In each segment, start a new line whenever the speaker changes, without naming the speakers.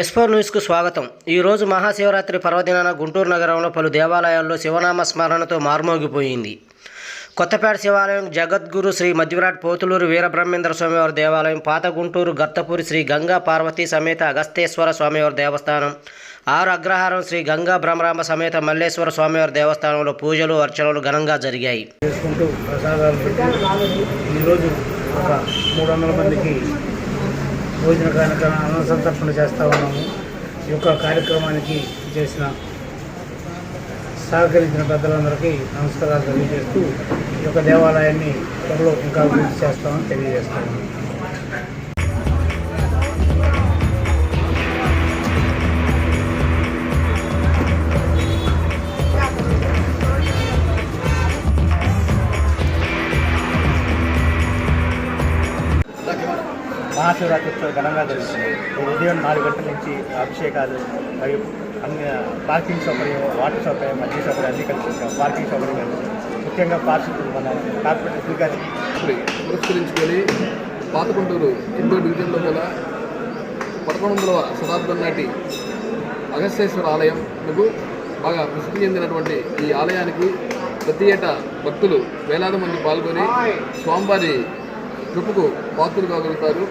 ఎస్ఫోర్ న్యూస్కు స్వాగతం. ఈరోజు మహాశివరాత్రి పర్వదినాన గుంటూరు నగరంలో పలు దేవాలయాల్లో శివనామ స్మరణతో మార్మోగిపోయింది. కొత్తపేట శివాలయం, జగద్గురు శ్రీ మధ్యవిరాట్ పోతులూరు వీరబ్రహ్మేంద్ర స్వామివారి దేవాలయం, పాత గుంటూరు గర్తపూరి శ్రీ గంగా పార్వతీ సమేత అగస్తేశ్వర స్వామివారి దేవస్థానం, ఆరు అగ్రహారం శ్రీ గంగా బ్రహ్మరాంబ సమేత మల్లేశ్వర స్వామివారి దేవస్థానంలో పూజలు అర్చనలు ఘనంగా జరిగాయి.
ఈరోజు ఒక 300 మందికి భోజన అన్న సంతర్పణ చేస్తూ ఉన్నాము. ఈ యొక్క కార్యక్రమానికి సహకరించిన పెద్దలందరికీ నమస్కారాలు తెలియజేస్తూ ఈ యొక్క దేవాలయాన్ని త్వరలో ఇంకా అభివృద్ధి చేస్తామని తెలియజేస్తాము.
మహాశివరాత్రి ఘనంగా జరుగుతుంది. ఉదయం 4 గంటల నుంచి అభిషేకాలు మరియు అన్ని పార్కింగ్ సౌకర్యం, వాటర్ సౌకర్యం, మధ్య సౌకర్యం అన్నీ కల్పించాం. పార్కింగ్ సౌకర్యం ముఖ్యంగా మన కార్పొరేటర్ గారి
పురస్కరించుకొని పాత గుంటూరు 8వ డివిజన్లో గల 11వ శతాబ్దం నాటి అగస్తేశ్వర ఆలయంకు బాగా ప్రసిద్ధి చెందినటువంటి ఈ ఆలయానికి ప్రతి ఏటా భక్తులు వేలాది మంది పాల్గొని స్వామివారి కృపకు పాత్రలు కాగలుగుతారు.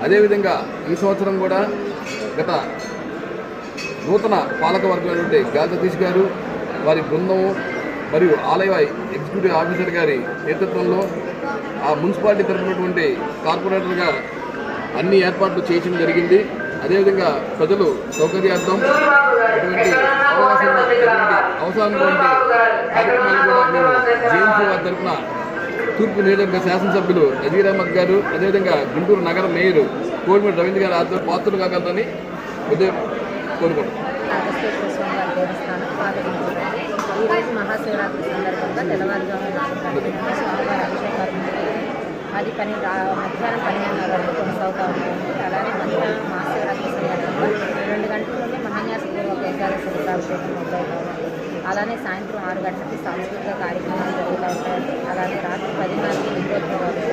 అదేవిధంగా ఈ సంవత్సరం కూడా గత నూతన పాలకవర్గమైనటువంటి గాజతీష్ గారు, వారి బృందము మరియు ఆలయ ఎగ్జిక్యూటివ్ ఆఫీసర్ గారి నేతృత్వంలో ఆ మున్సిపాలిటీ తరపునటువంటి కార్పొరేటర్గా అన్ని ఏర్పాట్లు చేయడం జరిగింది. అదేవిధంగా ప్రజలు సౌకర్యార్థం ఇటువంటి అవసరం కార్యక్రమాలు కూడా మేము జేఎంసీ వారి తరఫున తూర్పు నియోజకవర్గ శాసనసభ్యులు నజీర్ అహ్మద్ గారు, అదేవిధంగా గుంటూరు నగర మేయర్ కోడిమిటి రవీంద్ర గారు ఆధ్వర్యంలో పాత్రలు కాగలదని ఉదయం కోరుకుంటున్నాం.
ఈరోజు మహాశివరాత్రి సందర్భంగా తెల్లవారుజామున 4 గంటల స్వామివారి అభిషేకాలు అది మధ్యాహ్నం 12:30 వరకు కొనసాగుతూ ఉంటుంది. అలానే మధ్యాహ్నం మహాశివరాత్రి సందర్భంగా 2 గంటల నుండి మహాన్యాసపూర్వక ఏకాదశి రుద్రాభిషేకం మొదలవుతూ ఉంటుంది. అలానే సాయంత్రం 6 గంటలకి సాంస్కృతిక కార్యక్రమాలు జరుగుతూ ఉంటాయి. అలాగే రాత్రి 10:30కి లింగోద్భవాలు,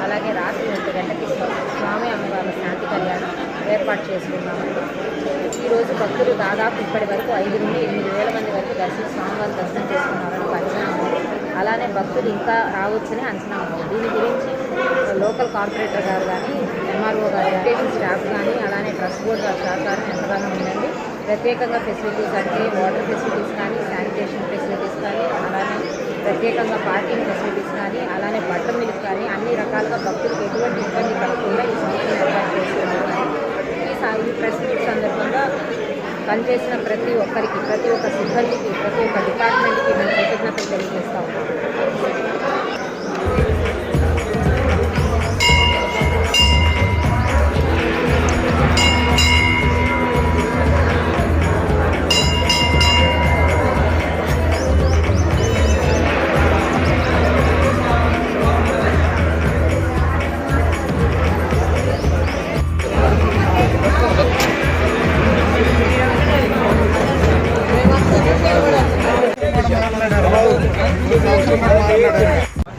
అలాగే రాత్రి 1 గంటకి స్వామి అమ్మవారి శాంతి కళ్యాణం ఏర్పాటు చేసుకున్నామండి. ఈరోజు భక్తులు దాదాపు ఇప్పటి వరకు 5 నుండి 8 వేల మంది వరకు స్వామివారి దర్శనం చేసుకున్నారని అంచనా ఉంది. అలానే భక్తులు ఇంకా రావచ్చని అంచనా ఉంది. దీని గురించి లోకల్ కార్పొరేటర్ గారు కానీ, ఎంఆర్ఓ గారు కానీ, స్టాఫ్ కానీ, అలానే ట్రస్ట్ బోర్డు సహకారం ఎంతగానో ఉందండి. ప్రత్యేకంగా ఫెసిలిటీస్ అంటే వాటర్ ఫెసిలిటీస్ కానీ, శానిటేషన్ ఫెసిలిటీస్ కానీ, అలానే ప్రత్యేకంగా పార్కింగ్ ఫెసిలిటీస్ కానీ, అలానే బట్టర్ మిల్క్ కానీ అన్ని రకాలుగా భక్తులకు ఎటువంటి ఇబ్బంది కలగకుండా ఈ సంస్థను ఏర్పాటు చేస్తున్నారు. ఈ ప్రెస్ మీట్ సందర్భంగా పనిచేసిన ప్రతి ఒక్కరికి, ప్రతి ఒక్క సిబ్బందికి, ప్రతి ఒక్క డిపార్ట్మెంట్కి మేము కృతజ్ఞతలు తెలియజేస్తాం.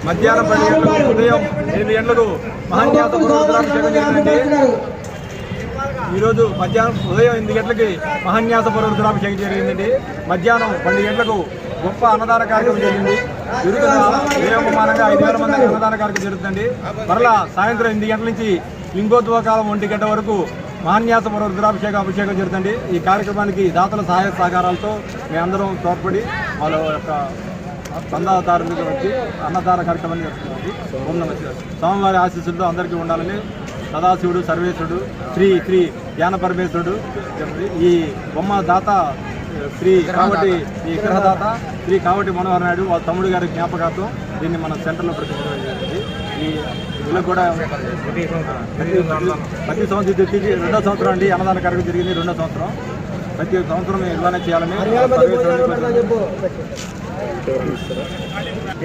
మధ్యాహ్నం 10 గంటలకు, ఉదయం 8 గంటలకు మహాన్యాస రుద్రాభిషేకం జరిగిందండి. ఈరోజు ఉదయం 8 గంటలకి మహాన్యాస రుద్రాభిషేకం జరిగిందండి. మధ్యాహ్నం 12 గంటలకు గొప్ప అన్నదాన కార్యక్రమం జరిగింది. ఉదయమానంగా 5,000 మందికి అన్నదాన కార్యక్రమం జరుగుతుందండి. మరలా సాయంత్రం 8 గంటల నుంచి లింగోద్భవ కాలం 1 గంట వరకు మహాన్యాస అభిషేకం జరుగుతుంది. ఈ కార్యక్రమానికి దాతల సహాయ సహకారాలతో మేమందరం తోడ్పడి వాళ్ళ యొక్క చందాదారులకు వచ్చి అన్నదాన కార్యక్రమాన్ని జరుగుతుంది. ఓం నమః శివాయ. స్వామివారి ఆశీస్సులు అందరికీ ఉండాలని సదాశివుడు, సర్వేశ్వరుడు, శ్రీ జ్ఞాన పరమేశ్వరుడు, ఈ బొమ్మ దాత శ్రీ కావటి, ఈ గ్రహదాత శ్రీ కావటి మనోహర్ నాయుడు వాళ్ళ తమ్ముడు గారి జ్ఞాపకార్థం దీన్ని మన సెంటర్లో ప్రతిష్ఠించడం. ఈ వీళ్ళకి కూడా ప్రతి సంవత్సరం 2వ సంవత్సరం అండి అన్నదాన కార్యక్రమం జరిగింది. 2వ సంవత్సరం ప్రతి సంవత్సరం ఇలానే చేయాలని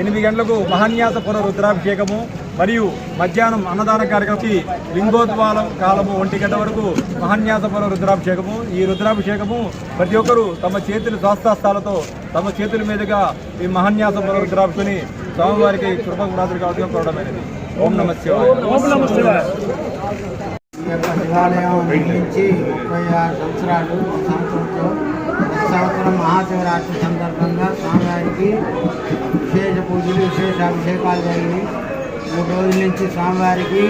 8 గంటలకు మహాన్యాస రుద్రాభిషేకము మరియు మధ్యాహ్నం అన్నదాన కార్యక్రమం, లింగోద్భవాల కాలము 1 గంట వరకు మహాన్యాస రుద్రాభిషేకము. ఈ రుద్రాభిషేకము ప్రతి ఒక్కరూ తమ చేతుల స్వాస్థాలతో తమ చేతుల మీదుగా ఈ మహాన్యాస రుద్రాభిషేకని స్వామివారికి కృపకు ప్రాతులు కావాలని కోరడమైనది. ఓం నమః శివాయ.
ఈ యొక్క శివాలయం నిర్మించి 36 సంవత్సరాలు. ఈ సంవత్సరంతో ప్రతి సంవత్సరం మహాశివరాత్రి సందర్భంగా స్వామివారికి విశేష పూజలు, విశేష అభిషేకాలు జరిగి 3 రోజుల నుంచి స్వామివారికి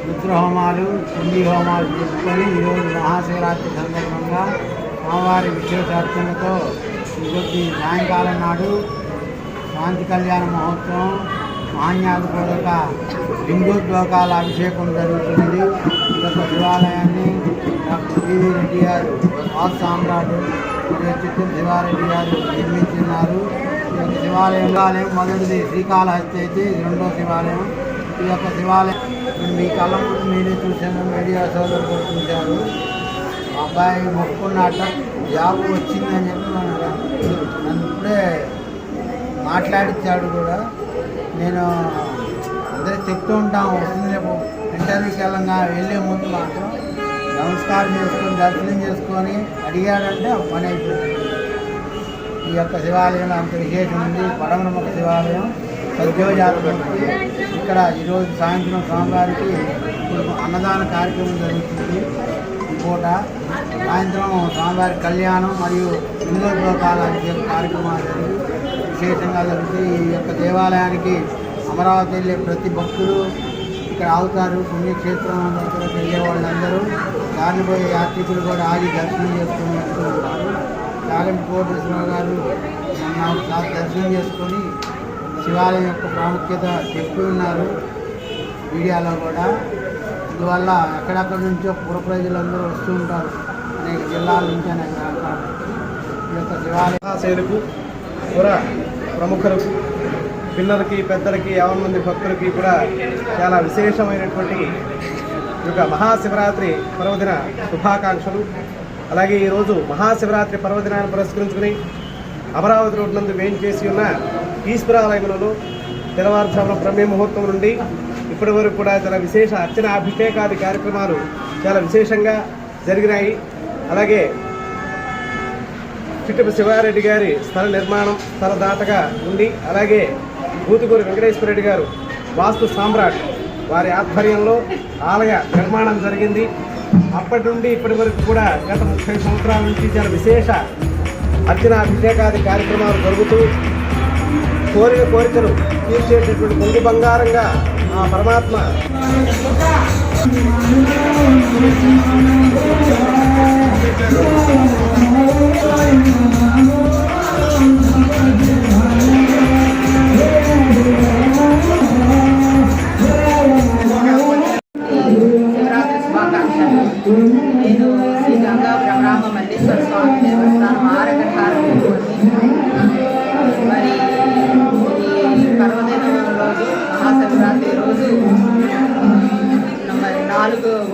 రుద్రహోమాలు, కుండీ హోమాలు చేసుకొని ఈరోజు మహాశివరాత్రి సందర్భంగా స్వామివారి విశేష అర్చనతో ఈరోజు సాయంకాలం నాడు శాంతి కళ్యాణ మహోత్సవం, మహాన్యాసపూర్వక లింగోద్భోగాల అభిషేకం జరుగుతుంది. ఈ యొక్క శివాలయాన్ని డాక్టర్ పివి రెడ్డి గారు, వాస్తు సామ్రాట్ మరియు చిత్తూరు శివారెడ్డి గారు నిర్మించున్నారు. ఈ యొక్క శివాలయం మొదటిది శ్రీకాళహస్తి అయితే ఇది 2వ శివాలయం. ఈ యొక్క శివాలయం మీ కళ్ళ ముందు మీరే చూశాను, మీడియా సోదరులు కూడా చూశారు. మా అబ్బాయి మొక్కున్నట్ట జాబ్ వచ్చిందని చెప్పి నన్ను ఇప్పుడే మాట్లాడించాడు కూడా. నేను అందరికి చెప్తూ ఉంటాము, వస్తుంది రేపు ఇంటర్వ్యూకి వెళ్ళే ముందు మాత్రం నమస్కారం చేసుకొని దర్శనం చేసుకొని అడిగాడంటే పని అయిపోయింది. ఈ యొక్క శివాలయంలో అంత విశేషం ఉంది. పడమరముఖ శివాలయం సద్యోజాతపట్టి ఇక్కడ ఈరోజు సాయంత్రం స్వామివారికి అన్నదాన కార్యక్రమం జరుగుతుంది. ఈ పూట సాయంత్రం స్వామివారి కళ్యాణం మరియు లింగోద్భోగాల కార్యక్రమాలు జరిగి విశేషంగా జరుగుతాయి. ఈ యొక్క దేవాలయానికి అమరావతి వెళ్ళే ప్రతి భక్తులు ఇక్కడ ఆగుతారు. పుణ్యక్షేత్రం దగ్గరకు వెళ్ళే వాళ్ళందరూ దారిని పోయే యాత్రికులు కూడా ఆగి దర్శనం చేసుకొని వెళ్తూ ఉంటారు. కాగంటి కోటేశ్వరరావు గారు ఒకసారి దర్శనం చేసుకొని శివాలయం యొక్క ప్రాముఖ్యత చెప్పి ఉన్నారు మీడియాలో కూడా. అందువల్ల ఎక్కడెక్కడి నుంచో పుర ప్రజలందరూ వస్తూ ఉంటారు, అనేక జిల్లాల నుంచి, అనేక రాష్ట్రాల నుంచి. ఈ యొక్క శివాలయం
పుర ప్రముఖులకు, పిల్లలకి, పెద్దలకి, 50 మంది భక్తులకి కూడా చాలా విశేషమైనటువంటి ఈ యొక్క మహాశివరాత్రి పర్వదిన శుభాకాంక్షలు. అలాగే ఈరోజు మహాశివరాత్రి పర్వదినాన్ని పురస్కరించుకుని అమరావతి రోడ్డు నందు వేయించేసి ఉన్న ఈశ్వరాలయంలో తెల్లవారుజామున బ్రహ్మ ముహూర్తం నుండి ఇప్పటి వరకు కూడా చాలా విశేష అర్చన, అభిషేకాది కార్యక్రమాలు చాలా విశేషంగా జరిగినాయి. అలాగే చిట్టప శివారెడ్డి గారి స్థల నిర్మాణం, స్థలదాతగా ఉండి, అలాగే భూతుగూరి వెంకటేశ్వర రెడ్డి గారు వాస్తు సామ్రాట్ వారి ఆధ్వర్యంలో ఆలయ నిర్మాణం జరిగింది. అప్పటి నుండి ఇప్పటి వరకు కూడా గత 30 సంవత్సరాల నుంచి చాలా విశేష అర్చన, అభిషేకాది కార్యక్రమాలు జరుగుతూ కోరిన కోరికలు తీర్చేటటువంటి కొంగు బంగారంగా ఆ పరమాత్మ
శివరాత్రి శుభాకాంక్షలు. నేను శ్రీ గంగా బ్రహ్మ మల్లేశ్వర స్వామి దేవస్థానం ఆరగహారం మరి ఈ పర్వదినం రోజు మహాశివరాత్రి రోజు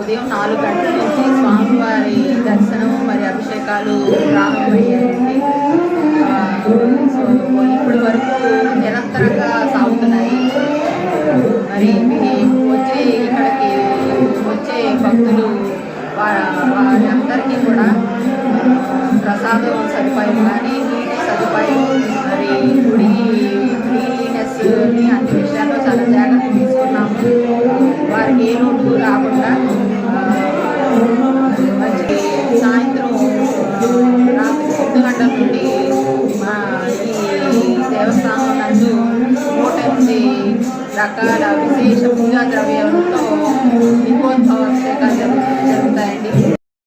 ఉదయం 4 గంటల నుంచి స్వామివారి దర్శనం మరి అభిషేకాలు ప్రారంభమయ్యాయండి. సో ఇప్పటి వరకు నిరంతరంగా సాగుతున్నాయి. మరి ఇక్కడికి వచ్చే భక్తులు వారి అందరికీ కూడా ప్రసాదం సదుపాయం కానీ, నీటి సదుపాయం, మరి గుడి క్లీనెస్ని అన్ని విషయాల్లో చాలా జాగ్రత్త తీసుకున్నాము. వారికి ఏ లోటు రాకుండా మంచి సాయంత్రం రాత్రి 10 గంటల నుండి ఈ దేవస్థానం నందు 108 రకాల విశేష పూజా ద్రవ్యాలతో లింగోద్భవ అభిషేకాలు